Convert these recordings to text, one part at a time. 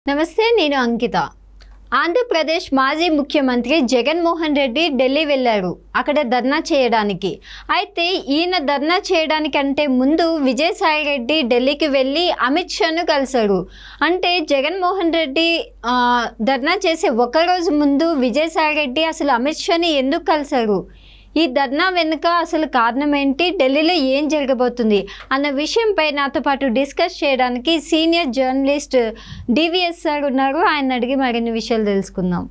నమస్తే, నేను అంకిత. ఆంధ్రప్రదేశ్ మాజీ ముఖ్యమంత్రి జగన్మోహన్ రెడ్డి ఢిల్లీ వెళ్ళారు అక్కడ ధర్నా చేయడానికి. అయితే ఈయన ధర్నా చేయడానికంటే ముందు విజయసాయి రెడ్డి ఢిల్లీకి వెళ్ళి అమిత్ షాను కలిశారు. అంటే జగన్మోహన్ రెడ్డి ధర్నా చేసే ఒకరోజు ముందు విజయసాయి రెడ్డి అసలు అమిత్ షాని ఎందుకు కలిశారు, ఈ ధర్నా వెనుక అసలు కారణం ఏంటి, ఢిల్లీలో ఏం జరగబోతుంది అన్న విషయంపై నాతో పాటు డిస్కస్ చేయడానికి సీనియర్ జర్నలిస్ట్ డివిఎస్ సార్ ఉన్నారు. ఆయన అడిగి మరిన్ని విషయాలు తెలుసుకుందాం.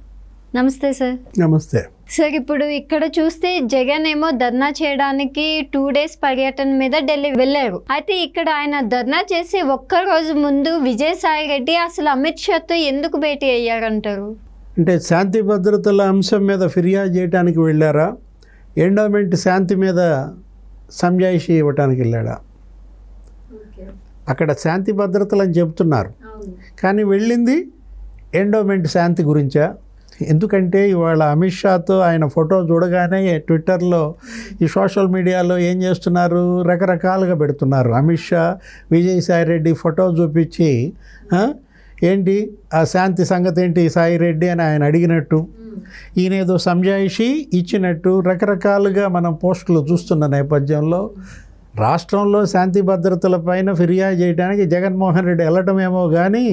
నమస్తే సార్. నమస్తే సార్. ఇప్పుడు ఇక్కడ చూస్తే జగన్ ఏమో ధర్నా చేయడానికి 2 days పర్యటన మీద ఢిల్లీ వెళ్ళారు. అయితే ఇక్కడ ఆయన ధర్నా చేసి ఒక్కరోజు ముందు విజయసాయి రెడ్డి అసలు అమిత్ షాతో ఎందుకు భేటీ అయ్యారంటారు? అంటే శాంతి భద్రతల అంశం మీద ఫిర్యాదు చేయడానికి వెళ్ళారా, ఎండోమెంట్ శాంతి మీద సంజాయిషి ఇవ్వటానికి వెళ్ళాడా? అక్కడ శాంతి భద్రతలు అని చెప్తున్నారు, కానీ వెళ్ళింది ఎండోమెంట్ శాంతి గురించా? ఎందుకంటే ఇవాళ అమిత్ షాతో ఆయన ఫోటో చూడగానే ట్విట్టర్లో ఈ సోషల్ మీడియాలో ఏం చేస్తున్నారు, రకరకాలుగా పెడుతున్నారు. అమిత్ షా విజయసాయి రెడ్డి ఫోటో చూపించి ఏంటి ఆ శాంతి సంగతి ఏంటి సాయి రెడ్డి అని ఆయన అడిగినట్టు, ఈయనేదో సంజాయిషి ఇచ్చినట్టు రకరకాలుగా మనం పోస్టులు చూస్తున్న నేపథ్యంలో రాష్ట్రంలో శాంతి భద్రతల పైన ఫిర్యాదు చేయడానికి జగన్మోహన్ రెడ్డి వెళ్ళటమేమో కానీ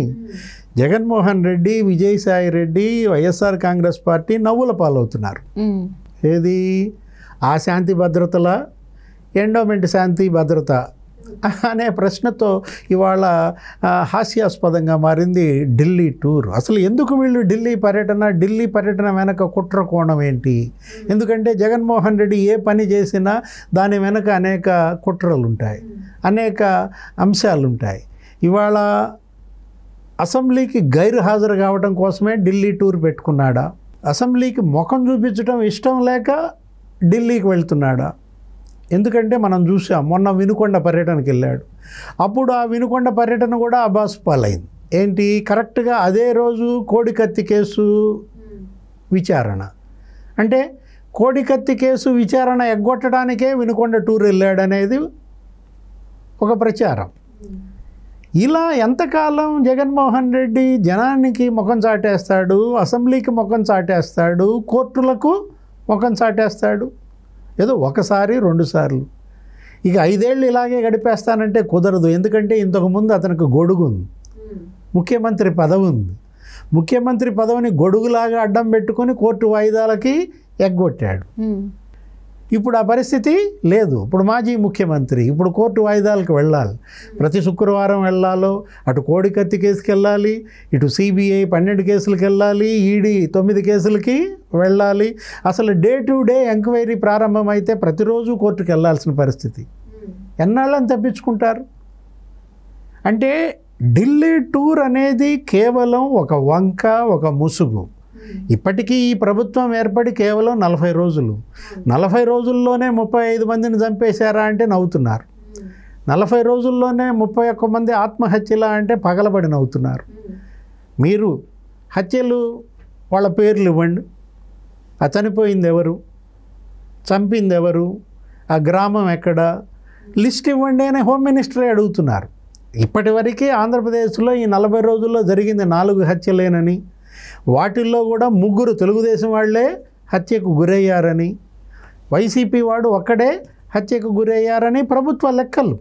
జగన్మోహన్ రెడ్డి, విజయసాయి రెడ్డి, వైఎస్ఆర్ కాంగ్రెస్ పార్టీ నవ్వుల పాలవుతున్నారు. ఏది ఆ శాంతి భద్రతల, ఎండోమెంట్ శాంతి భద్రత అనే ప్రశ్నతో ఇవాళ హాస్యాస్పదంగా మారింది ఢిల్లీ టూర్. అసలు ఎందుకు వీళ్ళు ఢిల్లీ పర్యటన వెనక కుట్ర కోణం ఏంటి? ఎందుకంటే జగన్మోహన్ రెడ్డి ఏ పని చేసినా దాని వెనక అనేక కుట్రలు ఉంటాయి, అనేక అంశాలు ఉంటాయి. ఇవాళ అసెంబ్లీకి గైరు హాజరు కావడం కోసమే ఢిల్లీ టూర్ పెట్టుకున్నాడా? అసెంబ్లీకి ముఖం చూపించడం ఇష్టం లేక ఢిల్లీకి వెళ్తున్నాడా? ఎందుకంటే మనం చూసాం, మొన్న వినుకొండ పర్యటనకి వెళ్ళాడు. అప్పుడు ఆ వినుకొండ పర్యటన కూడా అబాసు పాలైంది. ఏంటి, కరెక్ట్గా అదే రోజు కోడికత్తి కేసు విచారణ. అంటే కోడికత్తి కేసు విచారణ ఎగ్గొట్టడానికే వినుకొండ టూర్ వెళ్ళాడనేది ఒక ప్రచారం. ఇలా ఎంతకాలం జగన్మోహన్ రెడ్డి జనానికి ముఖం చాటేస్తాడు, అసెంబ్లీకి ముఖం చాటేస్తాడు, కోర్టులకు ముఖం చాటేస్తాడు? ఏదో ఒకసారి 2 సార్లు, ఇక 5 ఏళ్ళు ఇలాగే గడిపేస్తానంటే కుదరదు. ఎందుకంటే ఇంతకుముందు అతనికి గొడుగు ఉంది, ముఖ్యమంత్రి పదవి ఉంది. ముఖ్యమంత్రి పదవిని గొడుగులాగా అడ్డం పెట్టుకొని కోర్టు వాయిదాలకి ఎగ్గొట్టాడు. ఇప్పుడు ఆ పరిస్థితి లేదు. ఇప్పుడు మాజీ ముఖ్యమంత్రి ఇప్పుడు కోర్టు వాయిదాలకు వెళ్ళాలి. ప్రతి శుక్రవారం వెళ్ళాలో, అటు కోడికత్తి కేసుకి వెళ్ళాలి, ఇటు సిబిఐ 12 కేసులకు వెళ్ళాలి, ఈడీ 9 కేసులకి వెళ్ళాలి. అసలు డే టు డే ఎంక్వైరీ ప్రారంభమైతే ప్రతిరోజు కోర్టుకు వెళ్ళాల్సిన పరిస్థితి. ఎన్నాళ్ళని తప్పించుకుంటారు? అంటే ఢిల్లీ టూర్ అనేది కేవలం ఒక వంక, ఒక ముసుగు. ఇప్పటికీ ఈ ప్రభుత్వం ఏర్పడి కేవలం 40 రోజులు. 40 రోజుల్లోనే 35 మందిని చంపేశారా అంటే నవ్వుతున్నారు. 40 రోజుల్లోనే 31 మంది ఆత్మహత్యలా అంటే పగలబడి నవ్వుతున్నారు. మీరు హత్యలు వాళ్ళ పేర్లు ఇవ్వండి, ఆ చనిపోయింది ఎవరు, చంపింది ఎవరు, ఆ గ్రామం ఎక్కడ, లిస్ట్ ఇవ్వండి అని హోమ్ మినిస్టరే అడుగుతున్నారు. ఇప్పటివరకు ఆంధ్రప్రదేశ్లో ఈ 40 రోజుల్లో జరిగింది 4 హత్యలేనని, వాటిల్లో కూడా 3 తెలుగుదేశం వాళ్లే హత్యకు గురయ్యారని, వైసీపీ వాడు ఒక్కడే హత్యకు గురయ్యారని ప్రభుత్వ లెక్కలు.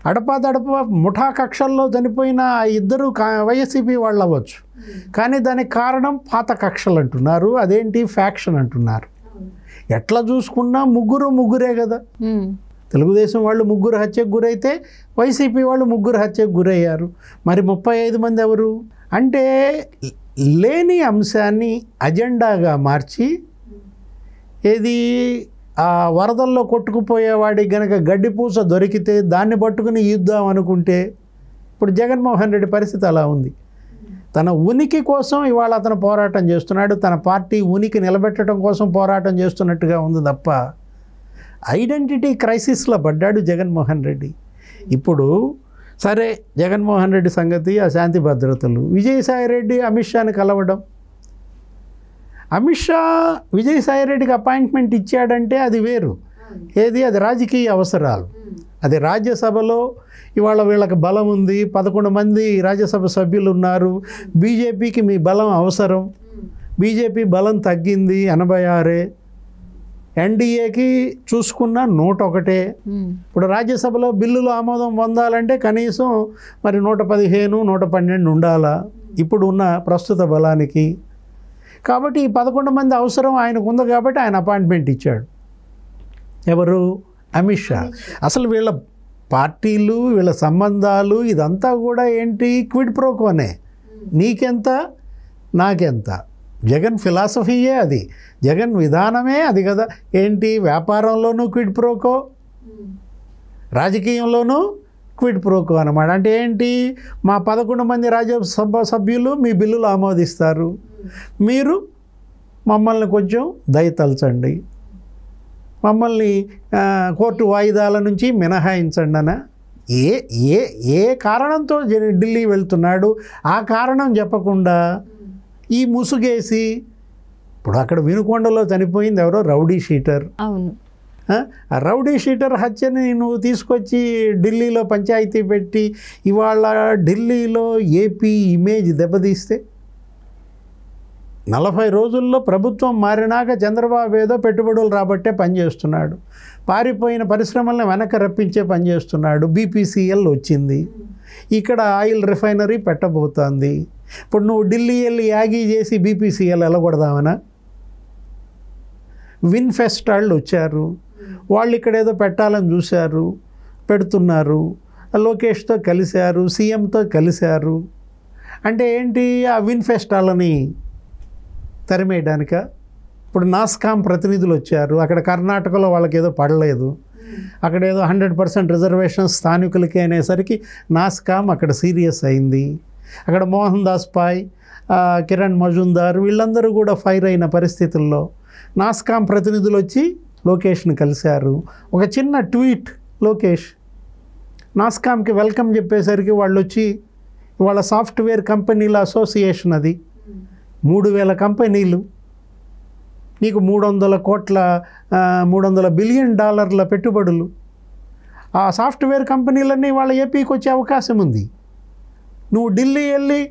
అడపాదడప ముఠా కక్షల్లో చనిపోయిన 2 వైసీపీ వాళ్ళు అవ్వచ్చు, కానీ దానికి కారణం పాత కక్షలు అంటున్నారు. అదేంటి, ఫ్యాక్షన్ అంటున్నారు. ఎట్లా చూసుకున్నా ముగ్గురే కదా. తెలుగుదేశం వాళ్ళు 3 హత్యకు గురైతే వైసీపీ వాళ్ళు 3 హత్యకు గురయ్యారు. మరి 35 మంది ఎవరు? అంటే లేని అంశాన్ని అజెండాగా మార్చి, ఏది ఆ వరదల్లో కొట్టుకుపోయేవాడికి గనక గడ్డిపూస దొరికితే దాన్ని పట్టుకుని యుద్ధం అనుకుంటే, ఇప్పుడు జగన్మోహన్ రెడ్డి పరిస్థితి అలా ఉంది. తన ఉనికి కోసం ఇవాళ అతను పోరాటం చేస్తున్నాడు, తన పార్టీ ఉనికి నిలబెట్టడం కోసం పోరాటం చేస్తున్నట్టుగా ఉంది తప్ప ఐడెంటిటీ క్రైసిస్లో పడ్డాడు జగన్మోహన్ రెడ్డి. ఇప్పుడు సరే, జగన్మోహన్ రెడ్డి సంగతి, ఆ శాంతి భద్రతలు, విజయసాయి రెడ్డి అమిత్ షాని కలవడం. అమిత్ షా విజయసాయి రెడ్డికి అపాయింట్మెంట్ ఇచ్చాడంటే అది వేరు, ఏది అది రాజకీయ అవసరాలు. అది రాజ్యసభలో ఇవాళ వీళ్ళకి బలం ఉంది, 11 మంది రాజ్యసభ సభ్యులు ఉన్నారు. బీజేపీకి మీ బలం అవసరం, బీజేపీ బలం తగ్గింది 86, ఎన్డీఏకి చూసుకున్న 101. ఇప్పుడు రాజ్యసభలో బిల్లులు ఆమోదం పొందాలంటే కనీసం మరి 115, 112 ఉండాలా ఇప్పుడు ఉన్న ప్రస్తుత బలానికి. కాబట్టి ఈ 11 మంది అవసరం ఆయనకు ఉంది కాబట్టి ఆయన అపాయింట్మెంట్ ఇచ్చాడు. ఎవరు? అమిత్ షా. అసలు వీళ్ళ పార్టీలు, వీళ్ళ సంబంధాలు ఇదంతా కూడా ఏంటి? క్విడ్ ప్రోకోనే, నీకెంత నాకెంత. జగన్ ఫిలాసఫీయే అది, జగన్ విధానమే అది కదా. ఏంటి? వ్యాపారంలోనూ క్విడ్ ప్రోకో, రాజకీయంలోనూ క్విడ్ ప్రోకో అన్నమాట. అంటే ఏంటి? మా 11 మంది రాజ్యసభ సభ్యులు మీ బిల్లులు ఆమోదిస్తారు, మీరు మమ్మల్ని కొంచెం దయతలచండి, మమ్మల్ని కోర్టు వాయిదాల నుంచి మినహాయించండి అన. ఏ ఏ ఏ కారణంతో ఢిల్లీ వెళ్తున్నాడు ఆ కారణం చెప్పకుండా ఈ ముసుగేసి, ఇప్పుడు అక్కడ వినుకొండలో చనిపోయింది ఎవరో రౌడీ షీటర్. అవును, ఆ రౌడీ షీటర్ హత్యని నువ్వు తీసుకొచ్చి ఢిల్లీలో పంచాయతీ పెట్టి ఇవాళ ఢిల్లీలో ఏపీ ఇమేజ్ దెబ్బతీస్తే, 40 రోజుల్లో ప్రభుత్వం మారినాక చంద్రబాబు ఏదో పెట్టుబడులు రాబట్టే పనిచేస్తున్నాడు, పారిపోయిన పరిశ్రమలను వెనక్కి రప్పించే పనిచేస్తున్నాడు. బీపీసీఎల్ వచ్చింది, ఇక్కడ ఆయిల్ రిఫైనరీ పెట్టబోతోంది. ఇప్పుడు నువ్వు ఢిల్లీ వెళ్ళి యాగీ చేసి బీపీసీఎల్ వెళ్ళకూడదామనా? విన్ఫెస్ట్ వాళ్ళు వచ్చారు, వాళ్ళు ఇక్కడ ఏదో పెట్టాలని చూశారు, పెడుతున్నారు. లోకేష్తో కలిశారు, సీఎంతో కలిశారు. అంటే ఏంటి? ఆ విన్ఫెస్ట్ వాళ్ళని తరిమేయడానిక. ఇప్పుడు నాస్కామ్ ప్రతినిధులు వచ్చారు, అక్కడ కర్ణాటకలో వాళ్ళకి ఏదో పడలేదు, అక్కడ ఏదో 100% రిజర్వేషన్స్ స్థానికులకి అనేసరికి నాస్కామ్ అక్కడ సీరియస్ అయింది. అక్కడ మోహన్ దాస్ పాయ్, కిరణ్ మజుందార్ వీళ్ళందరూ కూడా ఫైర్ అయిన పరిస్థితుల్లో నాస్కామ్ ప్రతినిధులు వచ్చి లోకేష్ని కలిశారు. ఒక చిన్న ట్వీట్ లోకేష్ నాస్కామ్కి వెల్కమ్ చెప్పేసరికి వాళ్ళు వచ్చి, వాళ్ళ సాఫ్ట్వేర్ కంపెనీల అసోసియేషన్ అది, 3000 కంపెనీలు, నీకు $300 బిలియన్ పెట్టుబడులు. ఆ సాఫ్ట్వేర్ కంపెనీలన్నీ వాళ్ళ ఏపీకి వచ్చే అవకాశం ఉంది. నువ్వు ఢిల్లీ వెళ్ళి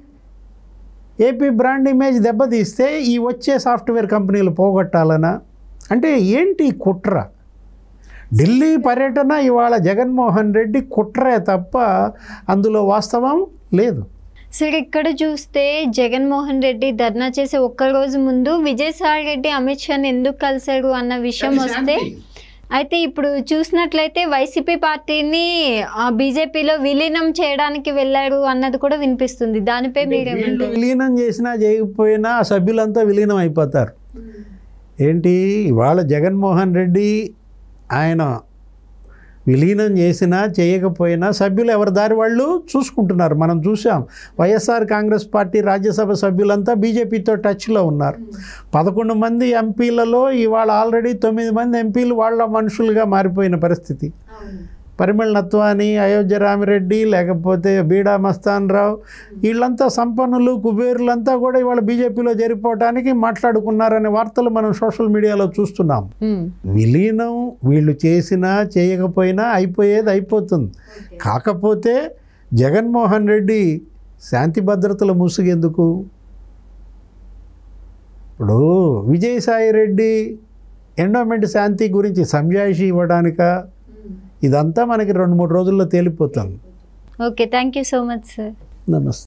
ఏపీ బ్రాండ్ ఇమేజ్ దెబ్బతీస్తే ఈ వచ్చే సాఫ్ట్వేర్ కంపెనీలు పోగొట్టాలనా? అంటే ఏంటి కుట్ర? ఢిల్లీ పర్యటన ఇవాళ జగన్మోహన్ రెడ్డి కుట్రే తప్ప అందులో వాస్తవం లేదు. సరే, ఇక్కడ చూస్తే జగన్మోహన్ రెడ్డి ధర్నా చేసే ఒక్కరోజు ముందు విజయసాయి రెడ్డి అమిత్ షాని ఎందుకు కలిశారు అన్న విషయం వస్తే, అయితే ఇప్పుడు చూసినట్లయితే వైసీపీ పార్టీని బీజేపీలో విలీనం చేయడానికి వెళ్ళారు అన్నది కూడా వినిపిస్తుంది. దానిపై మీరేమంటారు? విలీనం చేసినా చేయకపోయినా ఆ సభ్యులంతా విలీనం అయిపోతారు. ఏంటి? ఇవాళ జగన్మోహన్ రెడ్డి ఆయన విలీనం చేసినా చేయకపోయినా సభ్యులు ఎవరి దారి వాళ్ళు చూసుకుంటున్నారు. మనం చూసాం, వైఎస్ఆర్ కాంగ్రెస్ పార్టీ రాజ్యసభ సభ్యులంతా బీజేపీతో టచ్లో ఉన్నారు. 11 మంది ఎంపీలలో ఇవాళ ఆల్రెడీ 9 మంది ఎంపీలు వాళ్ళ మనుషులుగా మారిపోయిన పరిస్థితి. పరిమళ నత్వాని, అయోధ్య రామిరెడ్డి, లేకపోతే బీడా మస్తాన్ రావు, వీళ్ళంతా సంపన్నులు, కుబేరులంతా కూడా ఇవాళ బీజేపీలో చేరిపోవడానికి మాట్లాడుకున్నారనే వార్తలు మనం సోషల్ మీడియాలో చూస్తున్నాం. విలీనం వీళ్ళు చేసినా చేయకపోయినా అయిపోయేది అయిపోతుంది. కాకపోతే జగన్మోహన్ రెడ్డి శాంతి భద్రతల ముసుగెందుకు? ఇప్పుడు విజయసాయి రెడ్డి ఎండోమెంట్ శాంతి గురించి సంజాయిషి ఇవ్వడానిక? ఇదంతా మనకి 2-3 రోజుల్లో తేలిపోతుంది. Okay, thank you so much sir. నమస్తే.